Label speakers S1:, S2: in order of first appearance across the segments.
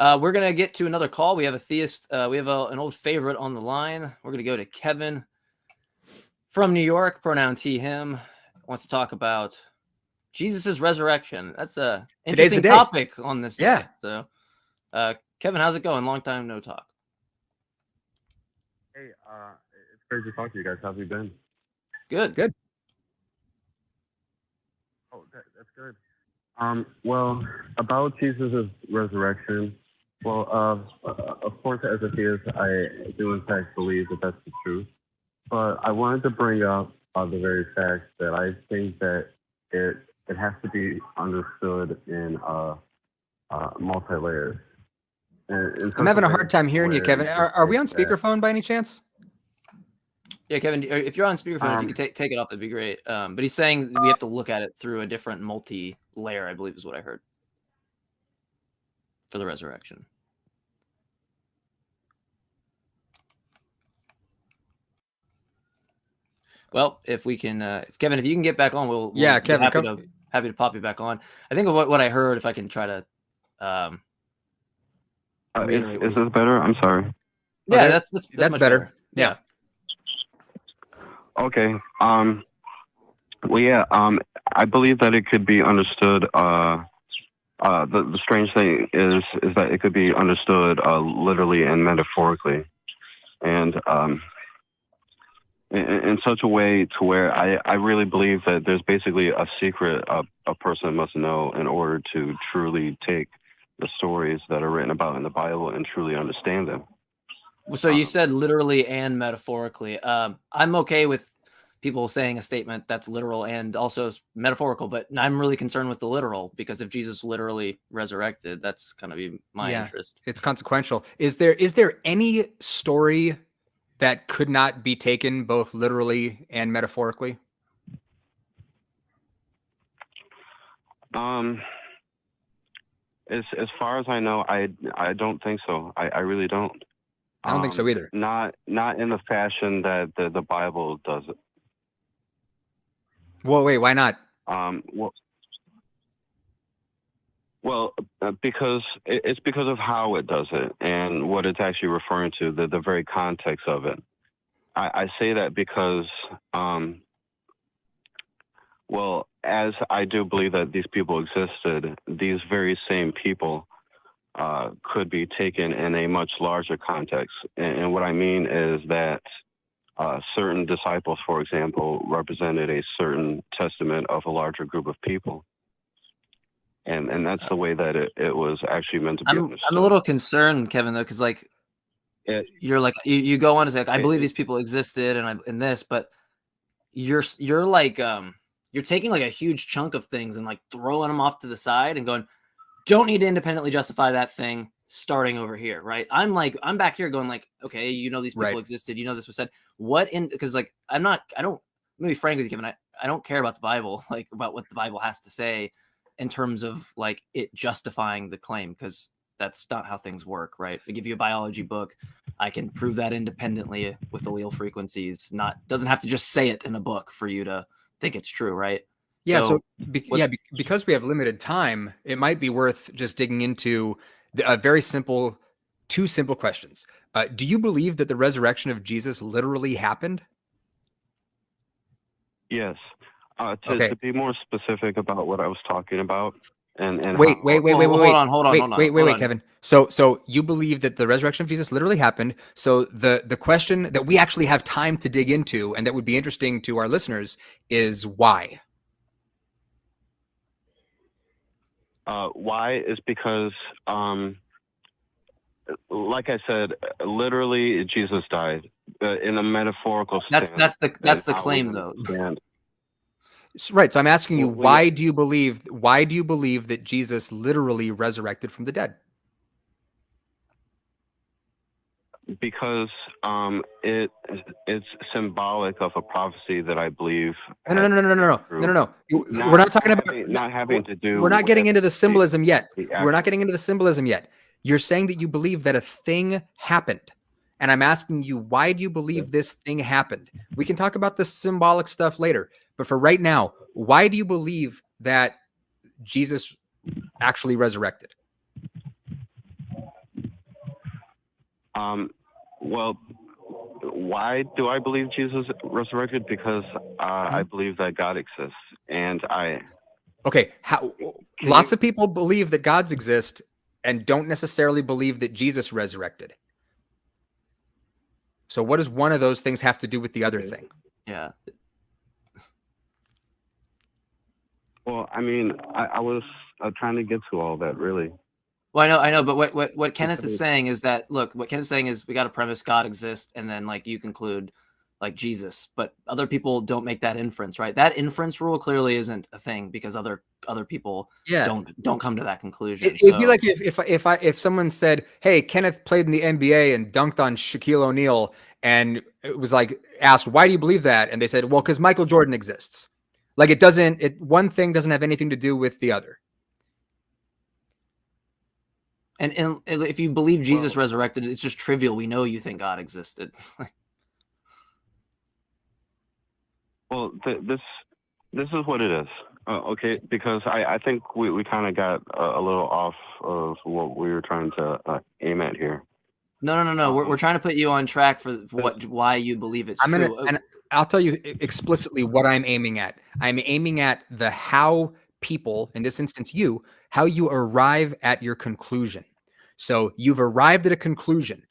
S1: We're going to get to another call. We have a theist. We have an old favorite on the line. We're going to go to Kevin from New York, pronouns he, him, wants to talk about Jesus' resurrection. That's a interesting topic on this day. So, Kevin, how's it going? Long time no talk.
S2: Hey, it's great to talk to you guys. How have you been?
S1: Good.
S2: Oh, that's good. Well, about Jesus' resurrection, well, of course, as a theist, I do in fact believe that that's the truth. But I wanted to bring up the very fact that I think that it has to be understood in multi-layers.
S3: I'm having a hard time hearing you, Kevin. Are we on speakerphone by any chance?
S1: Yeah, Kevin, if you're on speakerphone, if you could take it off, it'd be great. But he's saying we have to look at it through a different multi-layer, I believe is what I heard, for the resurrection. Well, if we can, Kevin, if you can get back on, we'll
S3: Kevin,
S1: happy to pop you back on. I think of what I heard, if I can try to.
S2: Is this better? I'm sorry.
S1: Yeah,
S3: that's better. Yeah.
S2: Okay. Well, yeah. I believe that it could be understood. The strange thing is that it could be understood literally and metaphorically, and in such a way to where I really believe that there's basically a secret a person must know in order to truly take the stories that are written about in the Bible and truly understand them.
S1: So you said literally and metaphorically. I'm okay with people saying a statement that's literal and also metaphorical, but I'm really concerned with the literal, because if Jesus literally resurrected, that's kind of my interest.
S3: It's consequential. Is there any story that could not be taken both literally and metaphorically?
S2: As far as I know, I don't think so. I really don't.
S3: I don't think so either.
S2: Not in the fashion that the Bible does it.
S3: Well, wait, why not?
S2: Because it's because of how it does it and what it's actually referring to, the very context of it. I say that because, as I do believe that these people existed, these very same people could be taken in a much larger context. And what I mean is that certain disciples, for example, represented a certain testament of a larger group of people. And that's the way that it was actually meant to be understood.
S1: I'm a little concerned, Kevin, though, because you're like, you go on to say, I believe these people existed and this, but you're taking like a huge chunk of things and like throwing them off to the side and going, don't need to independently justify that thing, starting over here, right? I'm back here going like, okay, these people existed, this was said. Because like, I'm going to be frank with you, Kevin, I don't care about the Bible, like about what the Bible has to say in terms of like it justifying the claim, because that's not how things work, right? I give you a biology book, I can prove that independently with allele frequencies. Doesn't have to just say it in a book for you to think it's true, right?
S3: Yeah. Because we have limited time, it might be worth just digging into two simple questions. Do you believe that the resurrection of Jesus literally happened?
S2: Yes. To be more specific about what I was talking about, and
S3: wait,
S1: hold on,
S3: Kevin. So you believe that the resurrection of Jesus literally happened. So the question that we actually have time to dig into and that would be interesting to our listeners is why?
S2: Why is because, like I said, literally Jesus died in a metaphorical sense.
S1: That's the claim, though.
S3: Right. So I'm asking you, why do you believe that Jesus literally resurrected from the dead?
S2: Because it's symbolic of a prophecy that I believe.
S3: No. We're not talking about
S2: not having to do.
S3: We're not getting into the symbolism yet. We're not getting into the symbolism yet. You're saying that you believe that a thing happened. And I'm asking you, why do you believe this thing happened? We can talk about the symbolic stuff later. But for right now, why do you believe that Jesus actually resurrected?
S2: Well, why do I believe Jesus resurrected? Because I believe that God exists, and
S3: Okay, lots of people believe that gods exist and don't necessarily believe that Jesus resurrected. So what does one of those things have to do with the other thing?
S1: Yeah.
S2: Well, I mean, I was trying to get to all that, really.
S1: Well, I know, but what Kenneth is saying is that, look, what Kenneth's saying is we got to premise God exists, and then like you conclude like Jesus, but other people don't make that inference, right? That inference rule clearly isn't a thing because other people don't come to that conclusion.
S3: It'd be like if someone said, "Hey, Kenneth played in the NBA and dunked on Shaquille O'Neal," and it was like asked, "Why do you believe that?" And they said, "Well, because Michael Jordan exists." Like one thing doesn't have anything to do with the other.
S1: And if you believe Jesus resurrected, it's just trivial. We know you think God existed.
S2: Well, this is what it is. Okay, because I think we kind of got a little off of what we were trying to aim at here.
S1: No. We're trying to put you on track for why you believe it's true.
S3: And I'll tell you explicitly what I'm aiming at. I'm aiming at the how people, in this instance you, how you arrive at your conclusion. So you've arrived at a conclusion.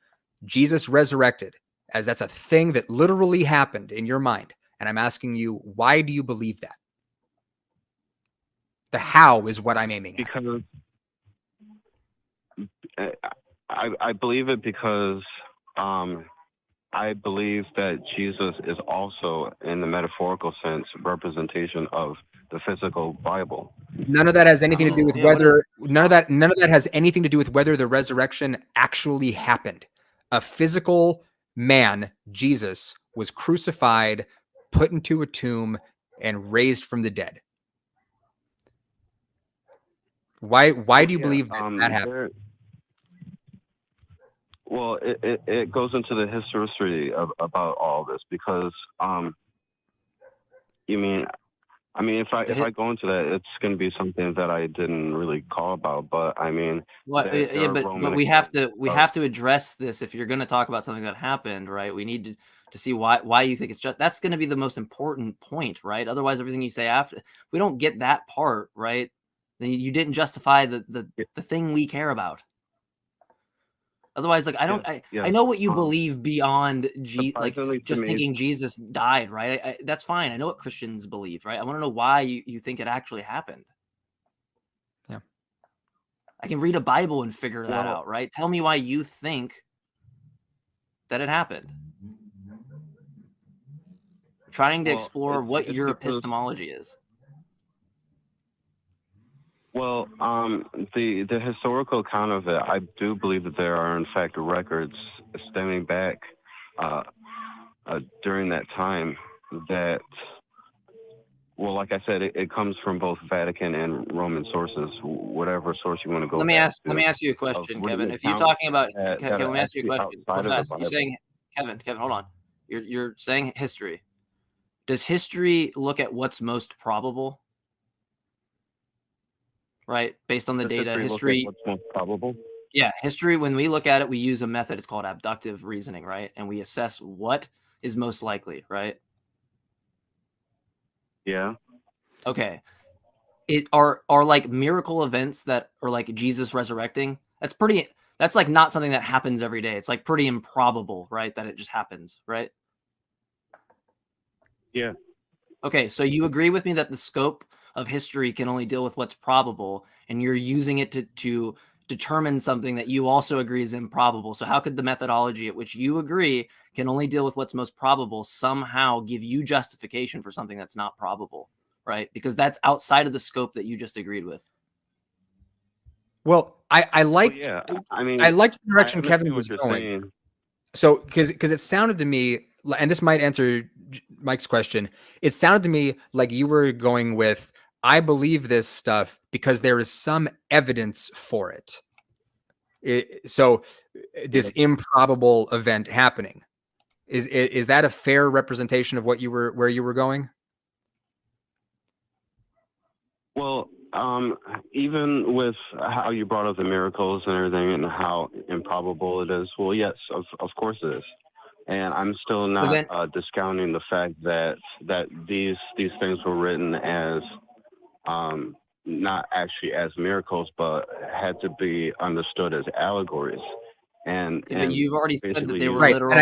S3: Jesus resurrected, as that's a thing that literally happened in your mind. And I'm asking you, why do you believe that? The how is what I'm aiming at.
S2: Because I believe it because I believe that Jesus is also, in the metaphorical sense, representation of the physical Bible.
S3: None of that has anything to do with whether none of that has anything to do with whether the resurrection actually happened. A physical man, Jesus, was crucified, put into a tomb, and raised from the dead. Why do you believe that happened?
S2: Well, it goes into the history about all this because if I go into that, it's going to be something that I didn't really call about. But I mean,
S1: but we have to address this if you're going to talk about something that happened, right? We need to see why you think it's just that's going to be the most important point, right? Otherwise, everything you say after, if we don't get that part right, then you didn't justify the thing we care about. Otherwise, like I know what you believe beyond just thinking Jesus died, right? That's fine. I know what Christians believe, right? I want to know why you think it actually happened.
S3: Yeah,
S1: I can read a Bible and figure that out, right? Tell me why you think that it happened. I'm trying to explore what your epistemology is.
S2: Well, the historical account of it, I do believe that there are, in fact, records stemming back during that time that, well, like I said, it comes from both Vatican and Roman sources, whatever source you want to go.
S1: Let me ask you a question, Kevin. If you're talking about, Kevin, let me ask you a question. You're saying, Kevin, hold on. You're saying history. Does history look at what's most probable? Right, based on the data, history.
S2: What's most probable?
S1: Yeah, history. When we look at it, we use a method. It's called abductive reasoning, right? And we assess what is most likely, right?
S2: Yeah.
S1: Okay. It are like miracle events that are like Jesus resurrecting. That's like not something that happens every day. It's like pretty improbable, right? That it just happens, right?
S2: Yeah.
S1: Okay, so you agree with me that the scope of history can only deal with what's probable, and you're using it to determine something that you also agree is improbable. So how could the methodology at which you agree can only deal with what's most probable somehow give you justification for something that's not probable, right? Because that's outside of the scope that you just agreed with.
S3: Well, I liked the direction Kevin was going.
S2: Saying.
S3: So because it sounded to me, and this might answer Mike's question, it sounded to me like you were going with, I believe this stuff because there is some evidence for it. So this improbable event happening, is that a fair representation of where you were going?
S2: Well, Even with how you brought up the miracles and everything and how improbable it is, well, yes, of course it is. And I'm still not discounting the fact that these things were written as not actually as miracles, but had to be understood as allegories.
S1: But you've already said that they were
S3: right.
S1: literal.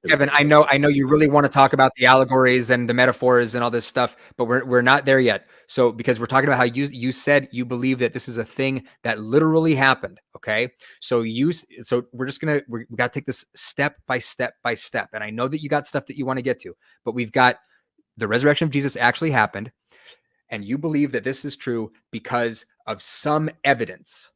S3: Kevin, I know you really want to talk about the allegories and the metaphors and all this stuff, but we're not there yet. So because we're talking about how you said you believe that this is a thing that literally happened. Okay, so we're just we got to take this step by step by step. And I know that you got stuff that you want to get to, but we've got the resurrection of Jesus actually happened, and you believe that this is true because of some evidence.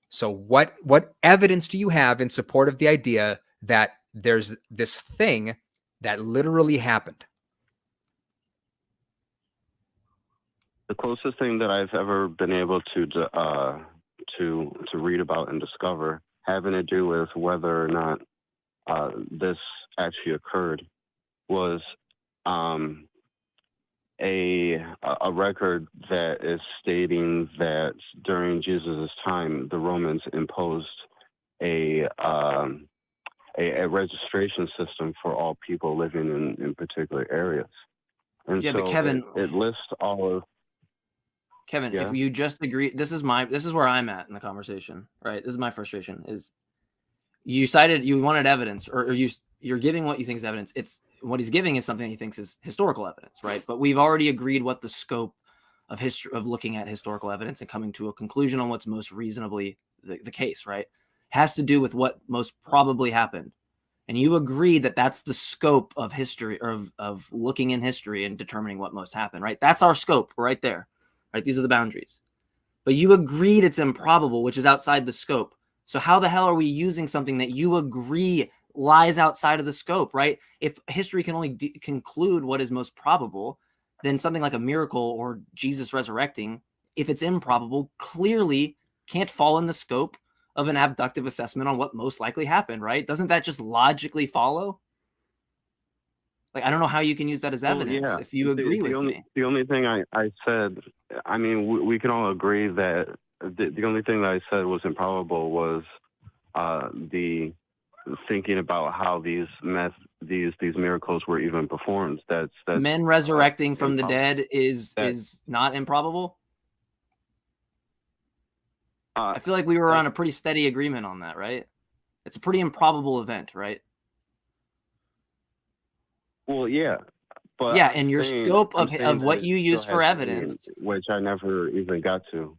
S3: So what evidence do you have in support of the idea that there's this thing that literally happened?
S2: The closest thing that I've ever been able to read about and discover having to do with whether or not this actually occurred was a record that is stating that during Jesus' time, the Romans imposed a registration system for all people living in particular areas. And
S1: yeah,
S2: so
S1: but Kevin,
S2: it lists all of.
S1: Kevin, if you just agree, this is where I'm at in the conversation, right? This is my frustration. Is you wanted evidence, or you're giving what you think is evidence. It's what he's giving is something he thinks is historical evidence, right? But we've already agreed what the scope of history of looking at historical evidence and coming to a conclusion on what's most reasonably the case, right? Has to do with what most probably happened. And you agree that that's the scope of history, or of looking in history and determining what most happened, right? That's our scope right there, right? These are the boundaries. But you agreed it's improbable, which is outside the scope. So how the hell are we using something that you agree lies outside of the scope, right? If history can only conclude what is most probable, then something like a miracle or Jesus resurrecting, if it's improbable, clearly can't fall in the scope of an abductive assessment on what most likely happened, right? Doesn't that just logically follow? Like, I don't know how you can use that as evidence if you agree with me.
S2: The only thing I said, I mean, we can all agree that the only thing that I said was improbable was the thinking about how these miracles were even performed. That's
S1: men resurrecting from the dead is not improbable. I feel like we were on a pretty steady agreement on that, right? It's a pretty improbable event, right?
S2: Well, yeah, but
S1: yeah, and your scope of what you use for evidence,
S2: which I never even got to.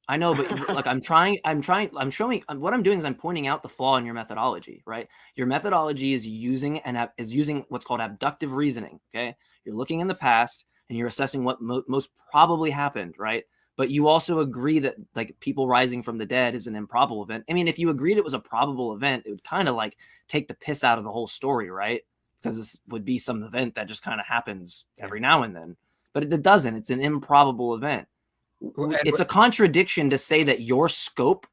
S1: I know, but like I'm showing what I'm doing is I'm pointing out the flaw in your methodology, right? Your methodology is using what's called abductive reasoning. Okay, you're looking in the past and you're assessing what most probably happened, right? But you also agree that like people rising from the dead is an improbable event. I mean, if you agreed it was a probable event, it would kind of like take the piss out of the whole story, right? Because this would be some event that just kind of happens every now and then, but it doesn't. It's an improbable event. It's a contradiction to say that your scope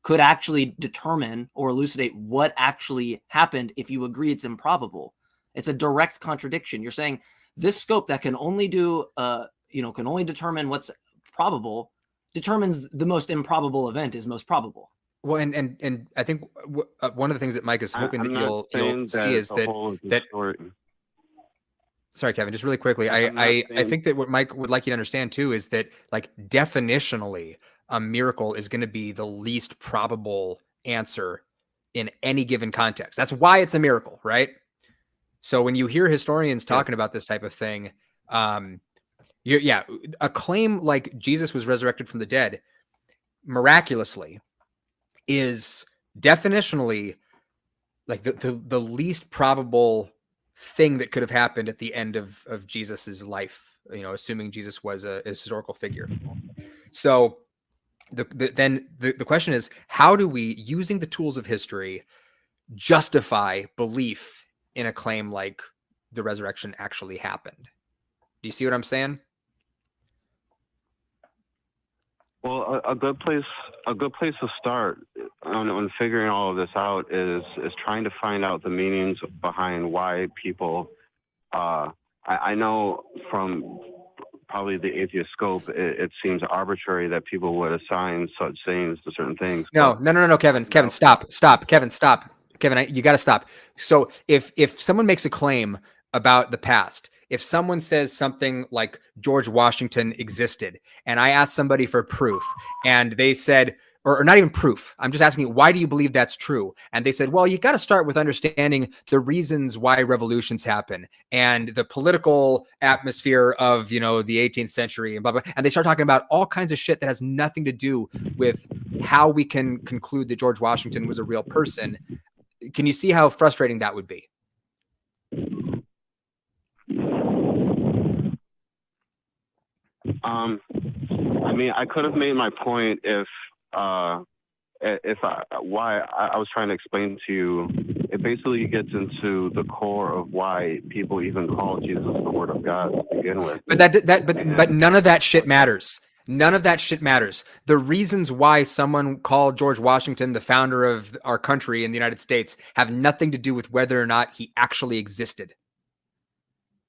S1: could actually determine or elucidate what actually happened if you agree it's improbable. It's a direct contradiction. You're saying this scope that can only can only determine what's probable determines the most improbable event is most probable.
S3: Well, and I think one of the things that Mike is hoping that you'll see is that sorry, Kevin, just really quickly. I think that what Mike would like you to understand too is that like definitionally a miracle is going to be the least probable answer in any given context. That's why it's a miracle, right? So when you hear historians talking about this type of thing, a claim like Jesus was resurrected from the dead miraculously is definitionally like the least probable thing that could have happened at the end of Jesus's life, assuming Jesus was a historical figure. So the question is, how do we, using the tools of history, justify belief in a claim like the resurrection actually happened? Do you see what I'm saying?
S2: Well, a good place to start on figuring all of this out is trying to find out the meanings behind why people. I know from probably the atheist scope, it seems arbitrary that people would assign such sayings to certain things.
S3: No, Kevin, stop. Kevin, stop. Kevin, you got to stop. So if someone makes a claim about the past, if someone says something like George Washington existed, and I asked somebody for proof, and they said, or not even proof, I'm just asking, why do you believe that's true? And they said, well, you got to start with understanding the reasons why revolutions happen and the political atmosphere of, the 18th century and blah, blah. And they start talking about all kinds of shit that has nothing to do with how we can conclude that George Washington was a real person. Can you see how frustrating that would be?
S2: I mean, I could have made my point if I was trying to explain to you, it basically gets into the core of why people even call Jesus the Word of God to begin with.
S3: But none of that shit matters. None of that shit matters. The reasons why someone called George Washington the founder of our country in the United States have nothing to do with whether or not he actually existed.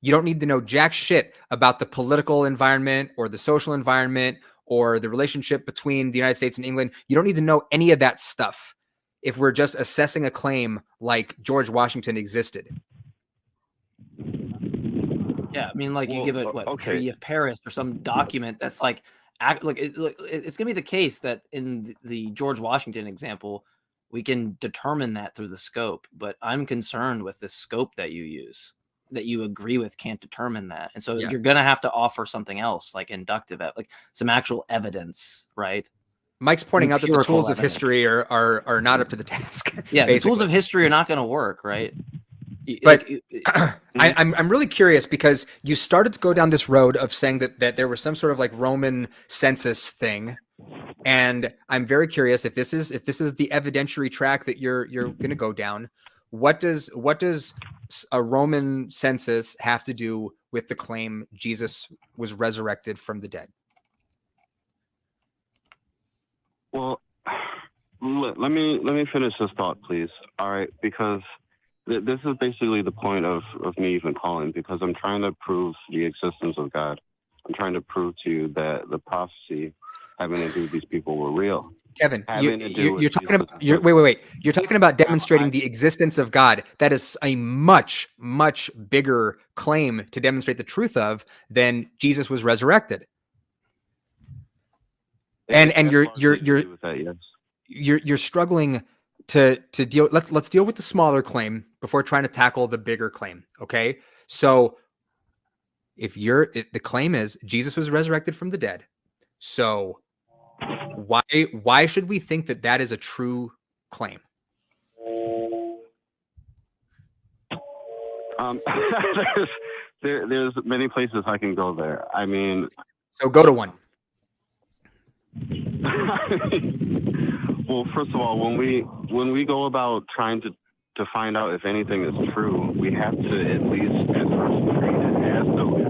S3: You don't need to know jack shit about the political environment or the social environment or the relationship between the United States and England. You don't need to know any of that stuff if we're just assessing a claim like George Washington existed.
S1: Yeah, I mean, like, you give it Treaty of Paris or some document that's like it's gonna be the case that in the George Washington example, we can determine that through the scope. But I'm concerned with the scope that you use, that you agree with can't determine that, and so you're gonna have to offer something else, like inductive, like some actual evidence, right?
S3: Mike's pointing out that the tools of history are not up to the task.
S1: Yeah, the tools of history are not going to work, right?
S3: But I'm really curious because you started to go down this road of saying that there was some sort of like Roman census thing, and I'm very curious if this is the evidentiary track that you're going to go down. What does a Roman census have to do with the claim Jesus was resurrected from the dead?
S2: Well, let me finish this thought, please. All right, because this is basically the point of me even calling, because I'm trying to prove the existence of God. I'm trying to prove to you that the prophecy having to do with these people were real.
S3: Kevin, you're talking about wait. You're talking about demonstrating the existence of God. That is a much, much bigger claim to demonstrate the truth of than Jesus was resurrected. And you're struggling to deal. Let's deal with the smaller claim before trying to tackle the bigger claim. Okay, so if the claim is Jesus was resurrected from the dead, so why should we think that is a true claim?
S2: There's many places I can go there. I mean,
S3: so go to one.
S2: Well, first of all, when we go about trying to find out if anything is true, we have to at least at first treat it as though it's.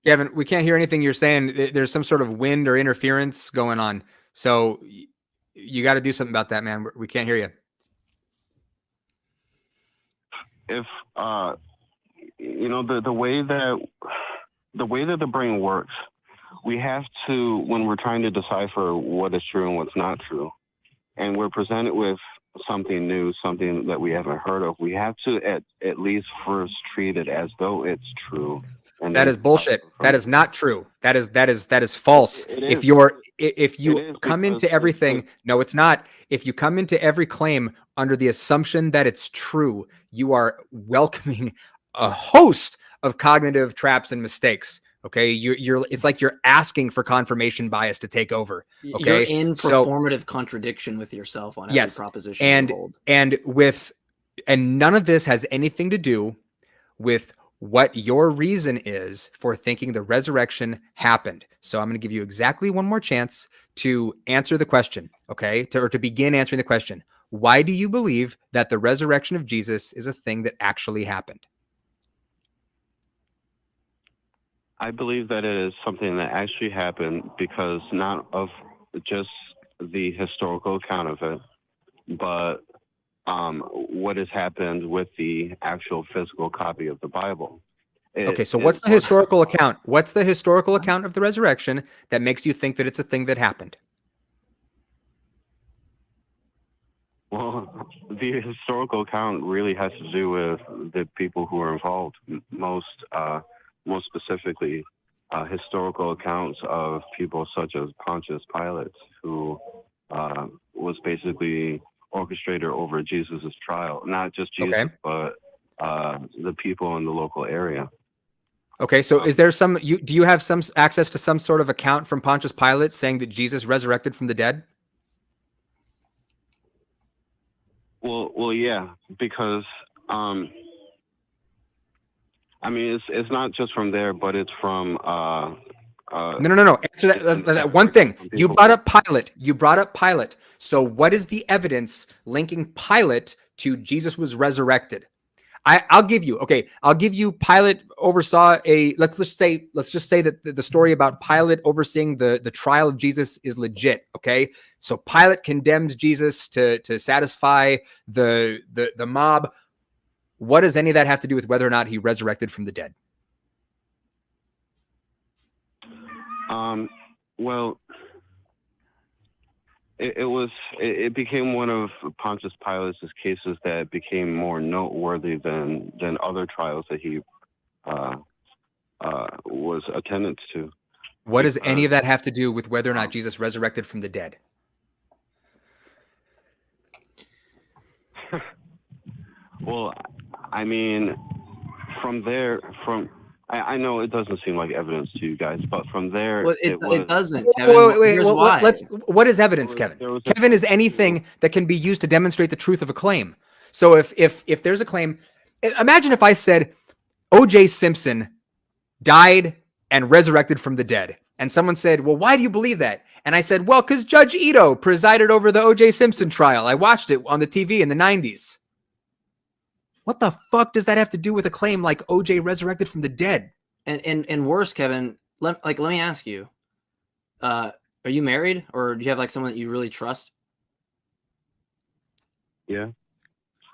S3: Kevin, we can't hear anything you're saying. There's some sort of wind or interference going on, so you got to do something about that, man. We can't hear you.
S2: If the way that the brain works, we have to, when we're trying to decipher what is true and what's not true, and we're presented with something new, something that we haven't heard of, we have to at least first treat it as though it's true. And
S3: that is bullshit. That is not true. That is false. If you come into everything, no, it's not. If you come into every claim under the assumption that it's true, you are welcoming a host of cognitive traps and mistakes. Okay, it's like you're asking for confirmation bias to take over. Okay,
S1: you're in performative contradiction with yourself on every proposition you hold.
S3: And none of this has anything to do with what your reason is for thinking the resurrection happened. So I'm going to give you exactly one more chance to answer the question. Okay, or to begin answering the question. Why do you believe that the resurrection of Jesus is a thing that actually happened?
S2: I believe that it is something that actually happened because not of just the historical account of it, but what has happened with the actual physical copy of the Bible.
S3: Okay, so what's the historical account? What's the historical account of the resurrection that makes you think that it's a thing that happened?
S2: Well, the historical account really has to do with the people who are involved. Most specifically, historical accounts of people such as Pontius Pilate, who was basically orchestrator over Jesus's trial. Not just Jesus,
S3: Okay.
S2: but the people in the local area.
S3: Okay, so is there some? Do you have some access to some sort of account from Pontius Pilate saying that Jesus resurrected from the dead?
S2: Well, yeah, because I mean, it's not just from there, but it's from
S3: No. Answer that one thing. You brought up Pilate. So what is the evidence linking Pilate to Jesus was resurrected? I'll give you. Okay, I'll give you. Pilate oversaw a. Let's just say that the story about Pilate overseeing the trial of Jesus is legit. Okay, so Pilate condemns Jesus to satisfy the mob. What does any of that have to do with whether or not he resurrected from the dead?
S2: Well, it became one of Pontius Pilate's cases that became more noteworthy than other trials that he was attendant to.
S3: What does any of that have to do with whether or not Jesus resurrected from the dead?
S2: Well, I mean, I know it doesn't seem like evidence to you guys, but from there,
S1: well, it doesn't. Kevin. Here's why.
S3: What is evidence, Kevin? Kevin is anything that can be used to demonstrate the truth of a claim. So if there's a claim, imagine if I said O.J. Simpson died and resurrected from the dead, and someone said, "Well, why do you believe that?" And I said, "Well, because Judge Ito presided over the O.J. Simpson trial. I watched it on the TV in the 90s." What the fuck does that have to do with a claim like OJ resurrected from the dead?
S1: And worse, Kevin, let me ask you, are you married, or do you have like someone that you really trust?
S2: Yeah.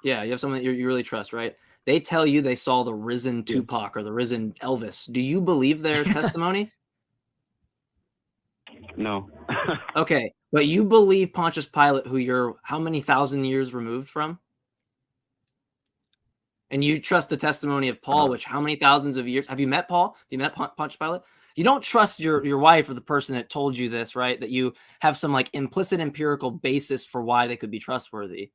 S1: Yeah, you have someone that you really trust, right? They tell you they saw the risen Tupac or the risen Elvis. Do you believe their testimony?
S2: No.
S1: Okay, but you believe Pontius Pilate, who you're how many thousand years removed from? And you trust the testimony of Paul, which how many thousands of years? Have you met Paul? Have you met Pontius Pilate? You don't trust your wife or the person that told you this, right? That you have some like implicit empirical basis for why they could be trustworthy.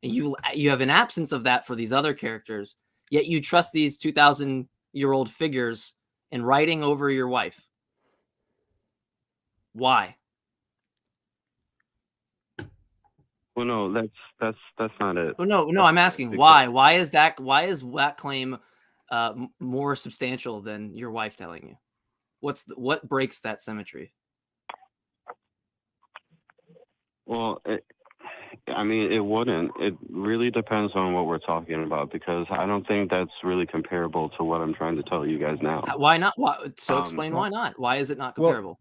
S1: And you have an absence of that for these other characters, yet you trust these 2,000-year-old figures in writing over your wife. Why?
S2: Well, no, that's not it.
S1: Well, no, I'm asking why. Why is that claim more substantial than your wife telling you? What breaks that symmetry?
S2: Well, I mean, it wouldn't. It really depends on what we're talking about, because I don't think that's really comparable to what I'm trying to tell you guys now.
S1: Why not? So explain why not. Why is it not comparable?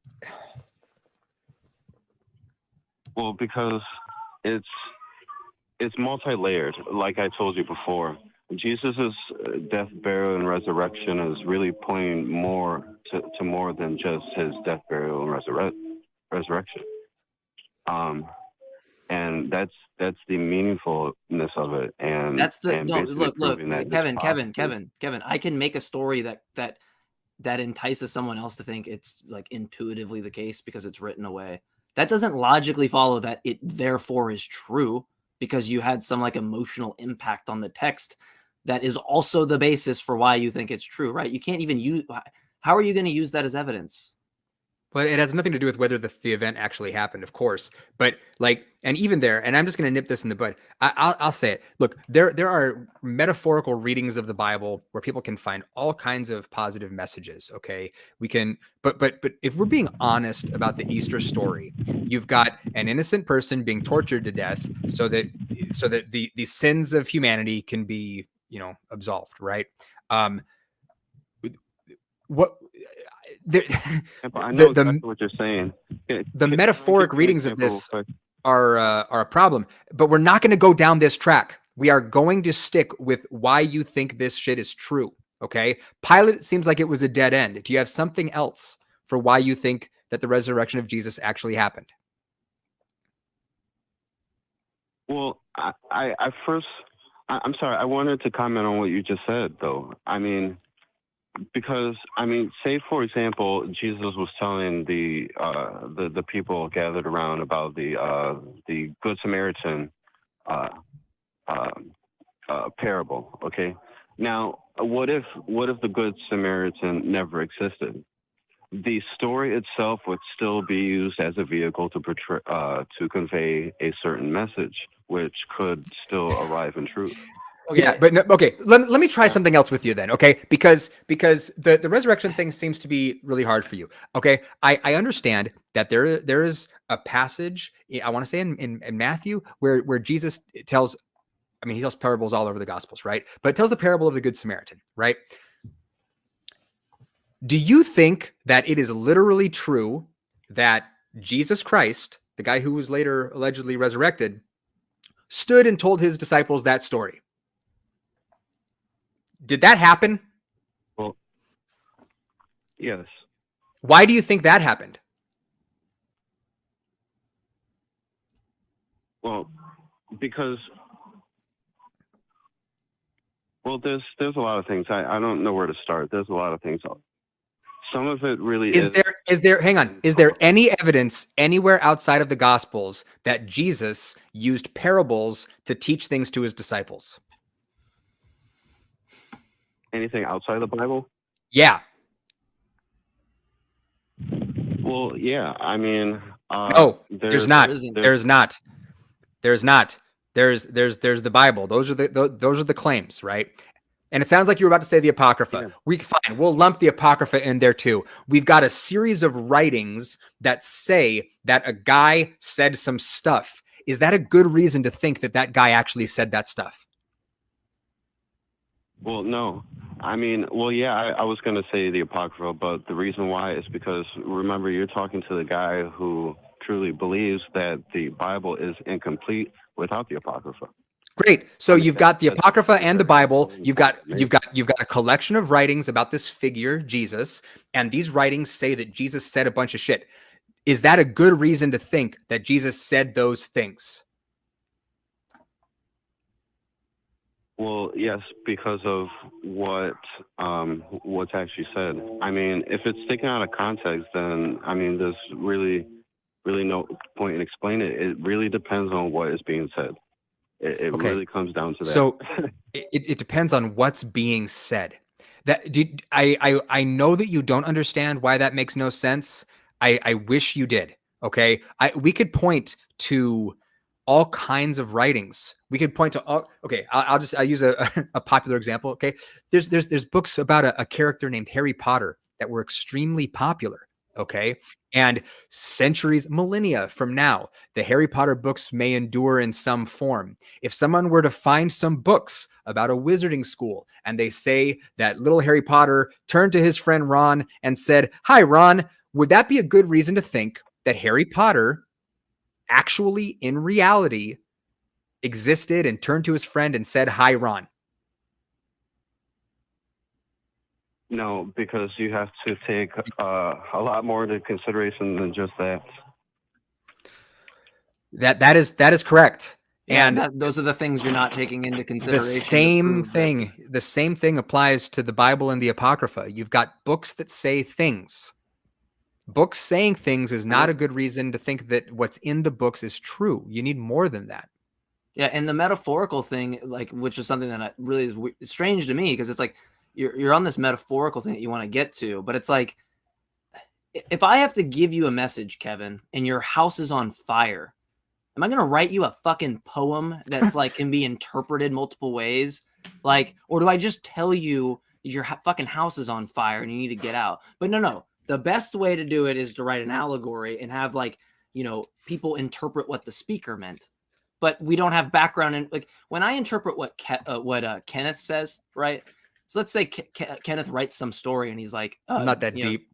S2: Well, because it's multi-layered. Like I told you before, Jesus's death, burial, and resurrection is really pointing more to more than just his death, burial, and resurrection. And that's the meaningfulness of it. And
S1: that's the
S2: and
S1: no. Look, Kevin. I can make a story that entices someone else to think it's like intuitively the case because it's written away. That doesn't logically follow that it therefore is true because you had some like emotional impact on the text that is also the basis for why you think it's true, right? You can't even use. How are you going to use that as evidence?
S3: Well, it has nothing to do with whether the event actually happened, of course. But like, and even there, and I'm just going to nip this in the bud. I'll say it. Look, there are metaphorical readings of the Bible where people can find all kinds of positive messages. Okay, we can, but if we're being honest about the Easter story, you've got an innocent person being tortured to death so that the sins of humanity can be, absolved, right?
S2: I know exactly what you're saying.
S3: The metaphoric readings of this are a problem, but we're not going to go down this track. We are going to stick with why you think this shit is true. Okay. Pilate seems like it was a dead end. Do you have something else for why you think that the resurrection of Jesus actually happened?
S2: Well, I'm sorry. I wanted to comment on what you just said, though. I mean, because say for example, Jesus was telling the people gathered around about the Good Samaritan parable. Okay, now what if the Good Samaritan never existed? The story itself would still be used as a vehicle to portray, to convey a certain message, which could still arrive in truth.
S3: Okay. Yeah, but no, okay. Let me try something else with you then, okay? Because the resurrection thing seems to be really hard for you. Okay, I understand that there is a passage, I want to say in Matthew where Jesus tells, he tells parables all over the Gospels, right? But it tells the parable of the Good Samaritan, right? Do you think that it is literally true that Jesus Christ, the guy who was later allegedly resurrected, stood and told his disciples that story? Did that happen?
S2: Well, yes.
S3: Why do you think that happened?
S2: Well, because there's a lot of things. I don't know where to start. There's a lot of things. Some of it really is
S3: there hang on. Is there any evidence anywhere outside of the Gospels that Jesus used parables to teach things to his disciples?
S2: Anything outside the Bible?
S3: Yeah.
S2: Well, yeah.
S3: No, there's not. There's not. There's not. There's the Bible. Those are the claims, right? And it sounds like you were about to say the Apocrypha. Yeah. Fine. We'll lump the Apocrypha in there too. We've got a series of writings that say that a guy said some stuff. Is that a good reason to think that that guy actually said that stuff?
S2: Well, no. Yeah, I was going to say the Apocrypha, but the reason why is because, remember, you're talking to the guy who truly believes that the Bible is incomplete without the Apocrypha.
S3: Great. So you've got the Apocrypha and the Bible. You've got a collection of writings about this figure, Jesus, and these writings say that Jesus said a bunch of shit. Is that a good reason to think that Jesus said those things?
S2: Well, yes, because of what's actually said. If it's taken out of context, then there's really no point in explaining it. It really depends on what is being said. It okay. Really comes down to that.
S3: So it depends on what's being said. I know that you don't understand why that makes no sense. I wish you did. Okay, we could point to all kinds of writings. We could point to all. Okay, I'll use a popular example. Okay, there's books about a character named Harry Potter that were extremely popular. Okay. And millennia from now, the Harry Potter books may endure in some form. If someone were to find some books about a wizarding school and they say that little Harry Potter turned to his friend Ron and said, "Hi, Ron," would that be a good reason to think that Harry Potter actually, in reality, existed and turned to his friend and said, "Hi, Ron"?
S2: No, because you have to take a lot more into consideration than just that.
S3: That is correct.
S1: Yeah, and those are the things you're not taking into consideration.
S3: The same thing applies to the Bible and the Apocrypha. You've got books that say things. Books saying things is not a good reason to think that what's in the books is true. You need more than that.
S1: Yeah, and the metaphorical thing, which is something that really is strange to me, because it's like, you're on this metaphorical thing that you want to get to, but it's like, if I have to give you a message, Kevin, and your house is on fire, am I going to write you a fucking poem that's can be interpreted multiple ways? Or do I just tell you your fucking house is on fire and you need to get out? But no. The best way to do it is to write an allegory and have people interpret what the speaker meant. But we don't have background in when I interpret what Kenneth says, right? So let's say Kenneth writes some story and he's like,
S3: not that deep,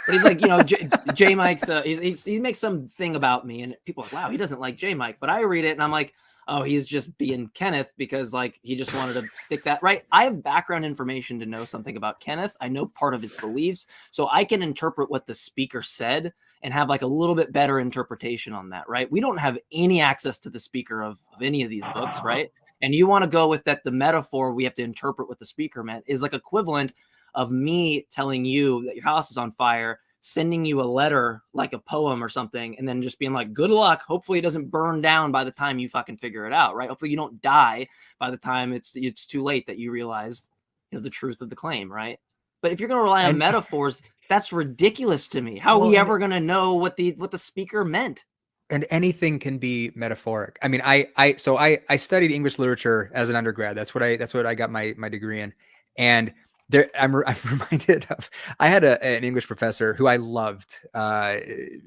S1: but he's like, Jmike's, he makes some thing about me and people are like, wow, he doesn't like Jmike. But I read it and I'm like, oh, he's just being Kenneth because like he just wanted to stick that right. I have background information to know something about Kenneth. I know part of his beliefs, so I can interpret what the speaker said and have like a little bit better interpretation on that, right? We don't have any access to the speaker of any of these books, right? And you want to go with that, the metaphor we have to interpret what the speaker meant is like equivalent of me telling you that your house is on fire, sending you a letter like a poem or something, and then just being like, good luck. Hopefully it doesn't burn down by the time you fucking figure it out, right? Hopefully you don't die by the time it's too late that you realize, you know, the truth of the claim, right? But if you're going to rely on metaphors, that's ridiculous to me. How are we ever going to know what the speaker meant?
S3: And anything can be metaphoric. I mean, I studied English literature as an undergrad. That's what I got my degree in. And there, I'm reminded of, I had an English professor who I loved.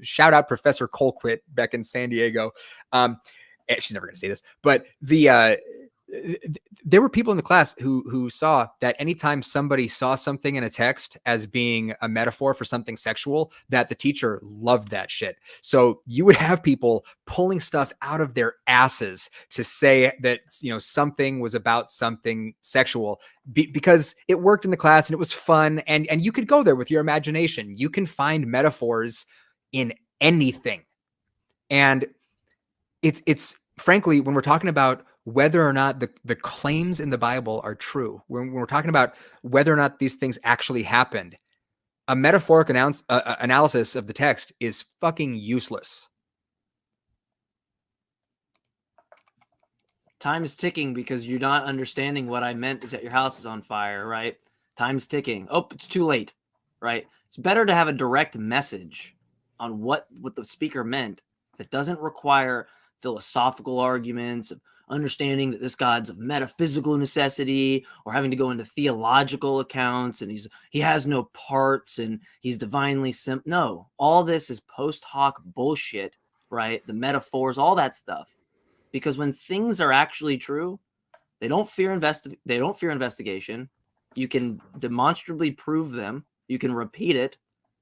S3: Shout out Professor Colquitt back in San Diego. She's never going to say this, but there were people in the class who saw that anytime somebody saw something in a text as being a metaphor for something sexual, that the teacher loved that shit. So you would have people pulling stuff out of their asses to say that, you know, something was about something sexual because it worked in the class and it was fun. And you could go there with your imagination. You can find metaphors in anything. And it's frankly, when we're talking about whether or not the claims in the Bible are true, when we're talking about whether or not these things actually happened, a metaphoric analysis of the text is fucking useless.
S1: Time is ticking because you're not understanding what I meant is that your house is on fire, right? Time's ticking. Oh, it's too late, right? It's better to have a direct message on what the speaker meant that doesn't require philosophical arguments of understanding that this God's of metaphysical necessity or having to go into theological accounts and he has no parts and he's divinely no, all this is post hoc bullshit, right? The metaphors, all that stuff. Because when things are actually true, they don't fear investigation. You can demonstrably prove them. You can repeat it.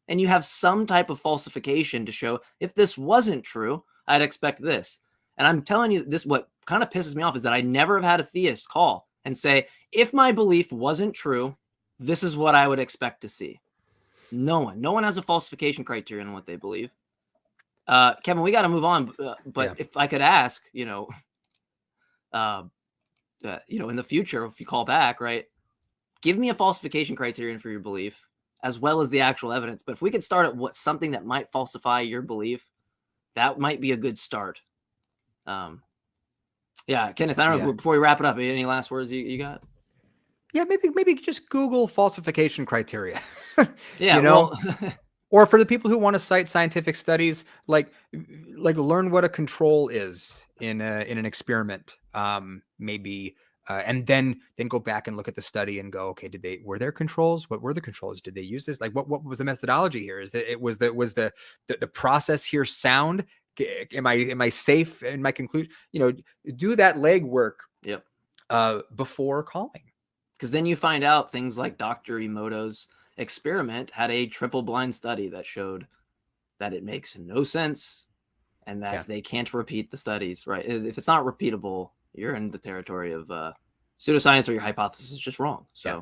S1: And you have some type of falsification to show if this wasn't true, I'd expect this. And I'm telling you this, what kind of pisses me off is that I never have had a theist call and say, if my belief wasn't true, this is what I would expect to see. No one has a falsification criterion on what they believe. Kevin, we got to move on. But if I could ask, in the future, if you call back, right, give me a falsification criterion for your belief as well as the actual evidence. But if we could start at something that might falsify your belief, that might be a good start. Kenneth, I don't know, before we wrap it up, any last words you got?
S3: Yeah, maybe just Google falsification criteria.
S1: Yeah,
S3: or for the people who want to cite scientific studies, like learn what a control is in an experiment. Maybe and then go back and look at the study and go, okay, were there controls? What were the controls? Did they use this? Like what was the methodology here? Is that was the process here sound? Am I safe in my conclusion? Do that legwork.
S1: Yep.
S3: Before calling,
S1: because then you find out things like Dr. Emoto's experiment had a triple blind study that showed that it makes no sense and that they can't repeat the studies. Right? If it's not repeatable, you're in the territory of pseudoscience or your hypothesis is just wrong. So